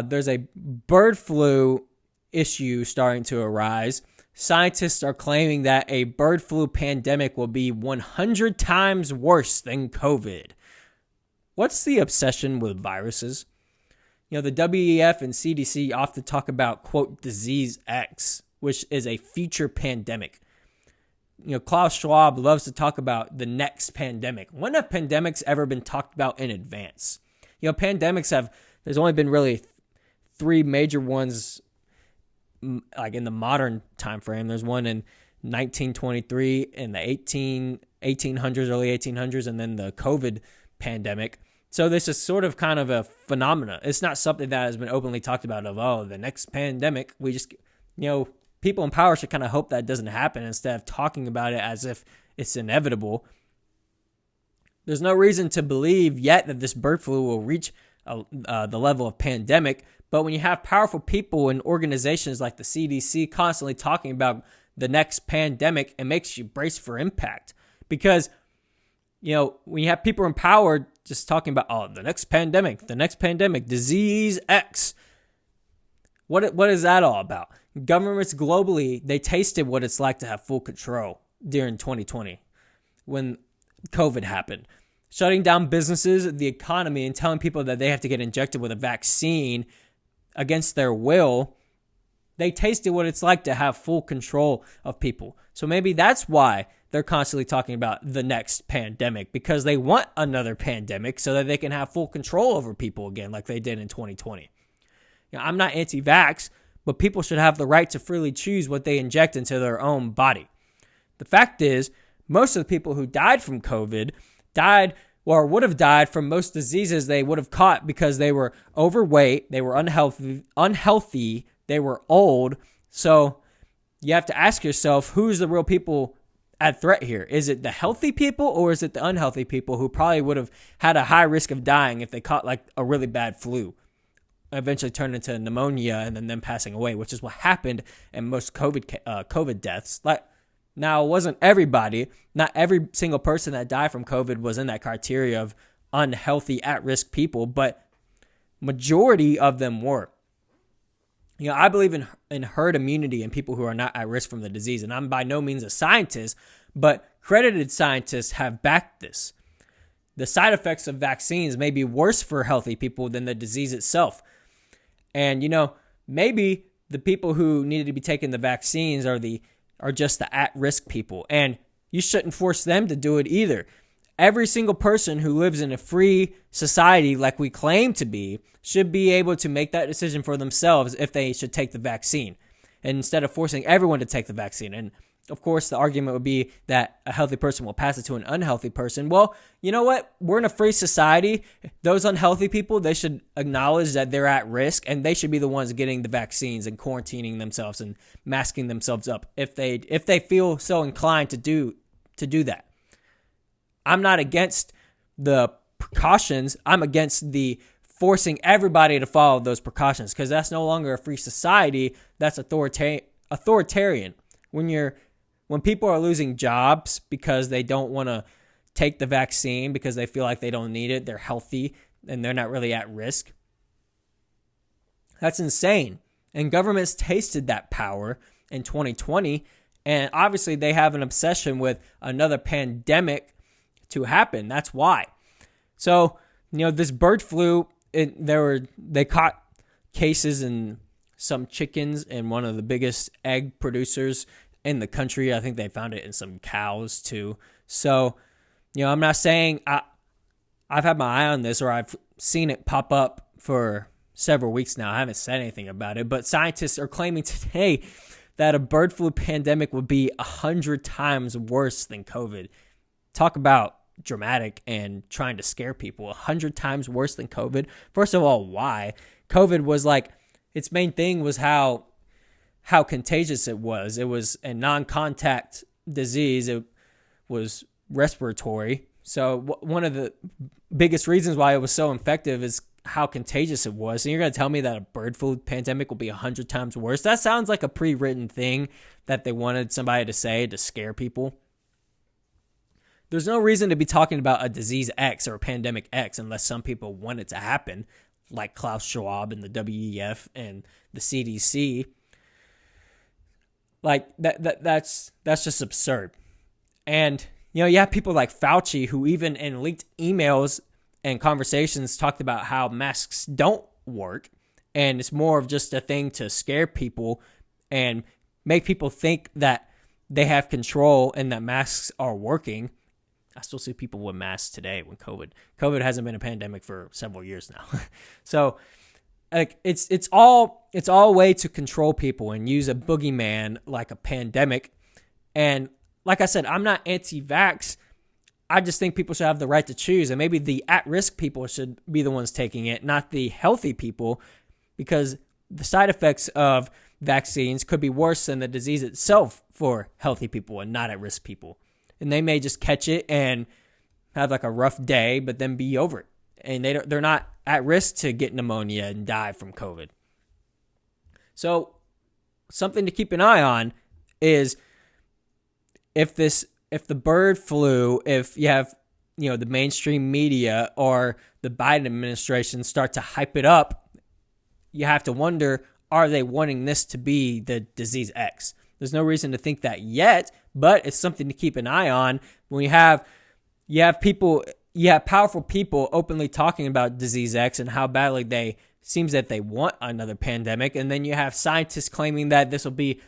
there's a bird flu issue starting to arise. Scientists are claiming that a bird flu pandemic will be 100 times worse than COVID. What's the obsession with viruses? The WEF and CDC often talk about, quote, disease X, which is a future pandemic. Klaus Schwab loves to talk about the next pandemic. When have pandemics ever been talked about in advance? Pandemics there's only been really three major ones, like in the modern time frame. There's one in 1923 in the 1800s, early 1800s, and then the COVID pandemic. So this is sort of kind of a phenomena. It's not something that has been openly talked about the next pandemic. We just, people in power should kind of hope that doesn't happen instead of talking about it as if it's inevitable. There's no reason to believe yet that this bird flu will reach the level of pandemic. But when you have powerful people and organizations like the CDC constantly talking about the next pandemic, it makes you brace for impact. Because, when you have people in power just talking about, the next pandemic, disease X. What is that all about? Governments globally, they tasted what it's like to have full control during 2020 when COVID happened. Shutting down businesses, the economy, and telling people that they have to get injected with a vaccine against their will. They tasted what it's like to have full control of people. So maybe that's why they're constantly talking about the next pandemic, because they want another pandemic so that they can have full control over people again like they did in 2020. I'm not anti-vax, but people should have the right to freely choose what they inject into their own body. The fact is, most of the people who died from COVID died or would have died from most diseases they would have caught because they were overweight, they were unhealthy, they were old. So you have to ask yourself, who's the real people at threat here? Is it the healthy people or is it the unhealthy people who probably would have had a high risk of dying if they caught like a really bad flu, eventually turned into pneumonia and then them passing away, which is what happened in most COVID deaths. Now, it wasn't everybody. Not every single person that died from COVID was in that criteria of unhealthy, at-risk people, but majority of them were. I believe in herd immunity and people who are not at risk from the disease, and I'm by no means a scientist, but credited scientists have backed this. The side effects of vaccines may be worse for healthy people than the disease itself. And, maybe the people who needed to be taking the vaccines are just the at-risk people, and you shouldn't force them to do it either. Every single person who lives in a free society like we claim to be should be able to make that decision for themselves if they should take the vaccine, and instead of forcing everyone to take the vaccine. And of course, the argument would be that a healthy person will pass it to an unhealthy person. Well, you know what? We're in a free society. Those unhealthy people, they should acknowledge that they're at risk, and they should be the ones getting the vaccines and quarantining themselves and masking themselves up if they feel so inclined to do that. I'm not against the precautions. I'm against the forcing everybody to follow those precautions, because that's no longer a free society. That's authoritarian. When people are losing jobs because they don't want to take the vaccine because they feel like they don't need it, they're healthy, and they're not really at risk. That's insane. And governments tasted that power in 2020, and obviously they have an obsession with another pandemic to happen. That's why. So, this bird flu, they caught cases in some chickens in one of the biggest egg producers in the country. I think they found it in some cows too. So, I'm not saying I've had my eye on this or I've seen it pop up for several weeks now. I haven't said anything about it, but scientists are claiming today that a bird flu pandemic would be 100 times worse than COVID. Talk about dramatic and trying to scare people. 100 times worse than COVID. First of all, why? COVID was its main thing was how contagious it was. It was a non-contact disease. It was respiratory. So one of the biggest reasons why it was so effective is how contagious it was. And you're going to tell me that a bird flu pandemic will be 100 times worse? That sounds like a pre-written thing that they wanted somebody to say to scare people. There's no reason to be talking about a disease X or a pandemic X unless some people want it to happen. like Klaus Schwab and the WEF and the CDC. Like that's just absurd. And you have people like Fauci who even in leaked emails and conversations talked about how masks don't work, and it's more of just a thing to scare people and make people think that they have control and that masks are working. I still see people with masks today when COVID hasn't been a pandemic for several years now. So like it's all a way to control people and use a boogeyman like a pandemic. And like I said, I'm not anti-vax. I just think people should have the right to choose, and maybe the at-risk people should be the ones taking it, not the healthy people, because the side effects of vaccines could be worse than the disease itself for healthy people and not at-risk people. And they may just catch it and have like a rough day, but then be over it. And they're not at risk to get pneumonia and die from COVID. So something to keep an eye on is if the bird flu, if you have, the mainstream media or the Biden administration start to hype it up, you have to wonder, are they wanting this to be the disease X? There's no reason to think that yet, but it's something to keep an eye on. When you have powerful people openly talking about disease X and how badly seems that they want another pandemic, and then you have scientists claiming that this will be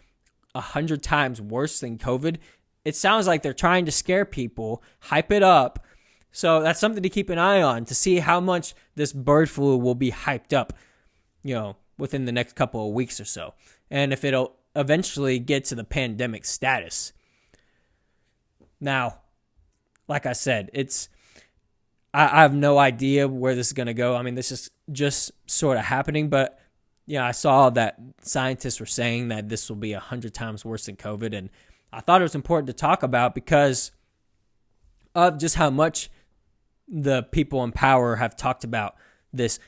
100 times worse than COVID. It sounds like they're trying to scare people, hype it up. So that's something to keep an eye on to see how much this bird flu will be hyped up, within the next couple of weeks or so. And if it'll eventually get to the pandemic status. Now, like I said, I have no idea where this is going to go. I mean, this is just sort of happening, but I saw that scientists were saying that this will be 100 times worse than COVID, and I thought it was important to talk about because of just how much the people in power have talked about this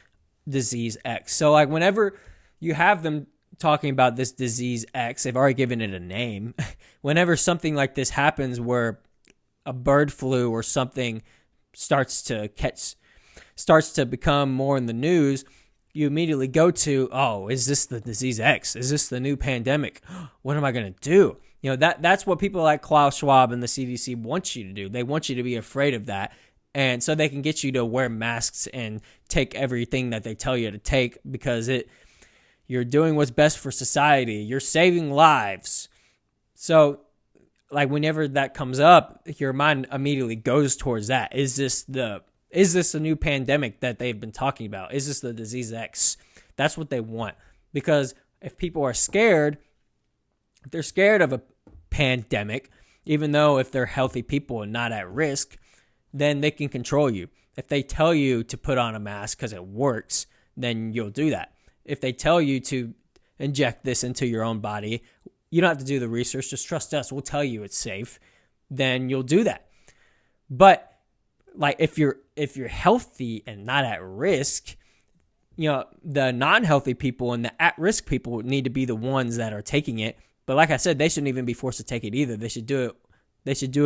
disease X. So like whenever you have them talking about this disease X, they've already given it a name. Whenever something like this happens where a bird flu or something starts to become more in the news, you immediately go to, oh, is this the disease X? Is this the new pandemic? What am I going to do? That's what people like Klaus Schwab and the CDC want you to do. They want you to be afraid of that. And so they can get you to wear masks and take everything that they tell you to take because you're doing what's best for society. You're saving lives. So like whenever that comes up, your mind immediately goes towards that. Is this a new pandemic that they've been talking about? Is this the disease X? That's what they want. Because if people are scared, if they're scared of a pandemic, even though if they're healthy people and not at risk, then they can control you. If they tell you to put on a mask because it works, then you'll do that. If they tell you to inject this into your own body, you don't have to do the research, just trust us, we'll tell you it's safe, then you'll do that. But like if you're healthy and not at risk, the non-healthy people and the at-risk people need to be the ones that are taking it. But like I said, they shouldn't even be forced to take it either. They should do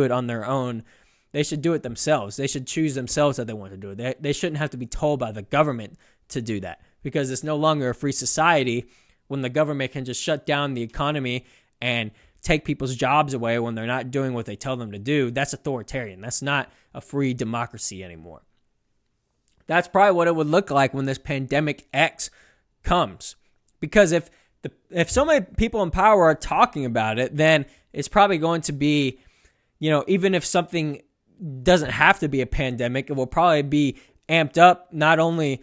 it on their own. They should do it themselves. They should choose themselves that they want to do it. They shouldn't have to be told by the government to do that because it's no longer a free society when the government can just shut down the economy and take people's jobs away when they're not doing what they tell them to do. That's authoritarian. That's not a free democracy anymore. That's probably what it would look like when this pandemic X comes. Because if so many people in power are talking about it, then it's probably going to be, even if something doesn't have to be a pandemic, it will probably be amped up, not only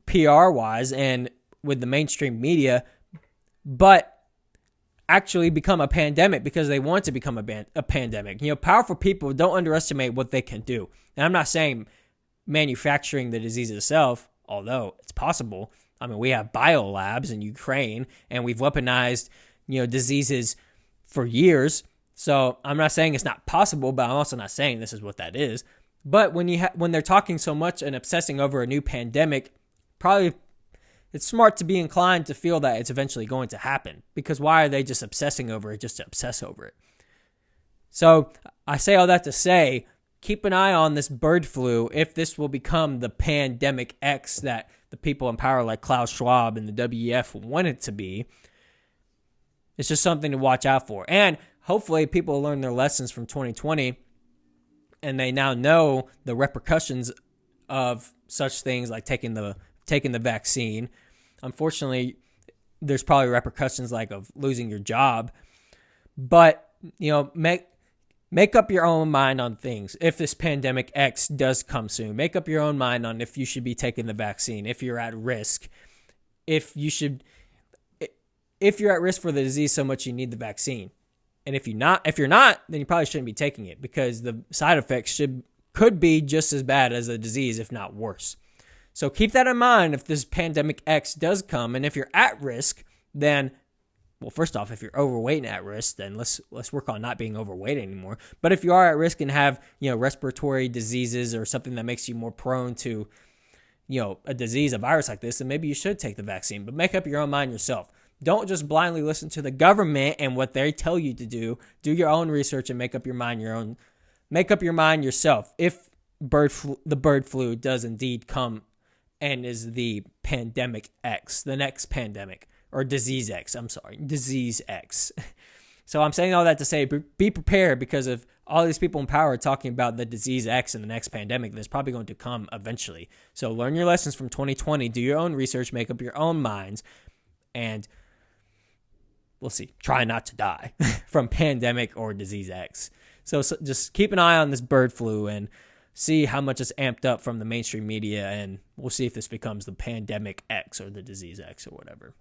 PR-wise and with the mainstream media, but actually become a pandemic because they want to become a pandemic. Powerful people don't underestimate what they can do. And I'm not saying manufacturing the disease itself, although it's possible. I mean, we have biolabs in Ukraine, and we've weaponized, diseases for years. So I'm not saying it's not possible, but I'm also not saying this is what that is. But when they're talking so much and obsessing over a new pandemic, probably it's smart to be inclined to feel that it's eventually going to happen. Because why are they just obsessing over it just to obsess over it? So I say all that to say, keep an eye on this bird flu if this will become the pandemic X that the people in power like Klaus Schwab and the WEF want it to be. It's just something to watch out for. And hopefully people learn their lessons from 2020 and they now know the repercussions of such things like taking the vaccine. Unfortunately, there's probably repercussions like of losing your job. But, make up your own mind on things. If this pandemic X does come soon, make up your own mind on if you should be taking the vaccine, if you're at risk, if you're at risk for the disease so much you need the vaccine. And if you're not, then you probably shouldn't be taking it because the side effects could be just as bad as the disease, if not worse. So keep that in mind if this pandemic X does come, and if you're at risk, then, well, first off, if you're overweight and at risk, then let's work on not being overweight anymore. But if you are at risk and have, respiratory diseases or something that makes you more prone to, a disease, a virus like this, then maybe you should take the vaccine. But make up your own mind yourself. Don't just blindly listen to the government and what they tell you to do. Do your own research and make up your mind yourself. If the bird flu does indeed come and is the pandemic X, the next pandemic, or disease X. So I'm saying all that to say, be prepared, because if all these people in power are talking about the disease X and the next pandemic, that's probably going to come eventually. So learn your lessons from 2020, do your own research, make up your own minds, and we'll see. Try not to die from pandemic or disease X. So just keep an eye on this bird flu and see how much it's amped up from the mainstream media, and we'll see if this becomes the pandemic X or the disease X or whatever.